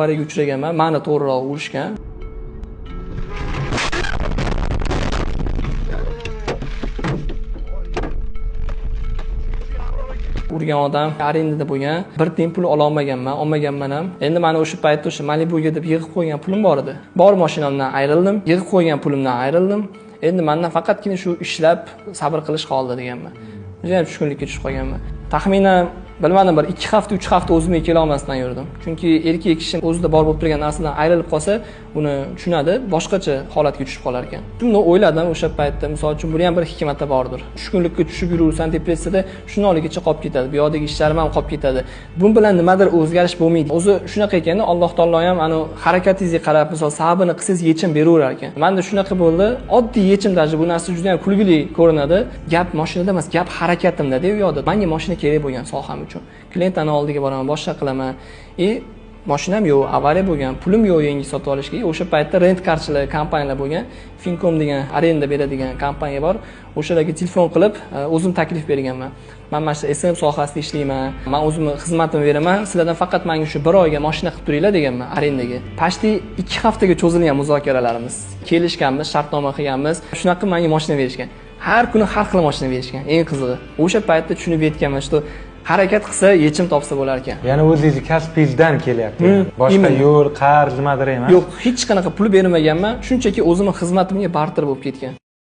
Avariyaga uchraganman, meni to'g'riroq urishgan. Urgan odam arendada bo'lgan, bir tiyin pul ola olmaganman ham. Endi meni o'sha paytda o'sha Malibuga deb yig'ib qo'ygan pulim bor edi. Bor mashinamdan ayrildim, yig'ib qo'ygan pulimdan ayrildim. Endi mendan faqatgina shu ishlab sabr qilish qoldi deganman. Juda ham tushkunlikka tushib qolganman. Taxminan bilmadim, bir 2 hafta, 3 hafta o'zimga kela olmasdan yurdim. Chunki erkak kishi o'zida bor bo'lib turgan narsadan ayrilib qolsa, buni tushunadi, boshqacha holatga tushib qolar ekan. Shuni o'yladim o'sha paytda, misol uchun buni ham bir hikmati bordir. Tushkunlikka tushib yurursan, depressiyada shunoligicha qolib ketadi, bu yoqdagi ishlarim ham qolib ketadi. Bu bilan nimadir o'zgarish bo'lmaydi. O'zi shunaqa ekanda, Alloh taolo ham ana harakatingizga qarab, misol sababini qilsangiz yechim beraverar ekan. Menda shunaqa bo'ldi. Oddiy yechim даже bu narsa juda ham kulgili ko'rinadi. Gap mashinada emas, gap harakatimda-da u yoqda. Menga mashina kerak bo'lgan soham uchun. Klientlarning oldiga boraman, boshqa qilaman. Mashinam yo'q, avariya bo'lgan, pulim yo'q yangi sotib olishga. O'sha paytda rent karchilar kompaniyalar bo'lgan, Fincom degan arenda beradigan kompaniya bor. O'shalarga telefon qilib, o'zim taklif berganman. Men mana shu SM sohasida ishlayman. Men o'zimni xizmatimni beraman. Sizlardan faqat menga shu 1 oyga mashina qilib turinglar deganman arendaga. Pashti 2 haftaga cho'zilgan muzokaralarimiz. Kelishganmiz, shartnoma qilganmiz. Shunaqa menga mashina berishgan. Har kuni har xil mashina berishgan. Eng qizig'i, o'sha paytda tushunib yetganman, shu harakat qilsa yechim topsa bo'lar ekan. Ya'ni o'zingizni kasbingizdan kelyapti. Boshqa yo'l, qarz nimadir emas. Yo'q, hech qanaqa pul bermaganman. Shunchaki o'zimning xizmatimga barter bo'lib ketgan.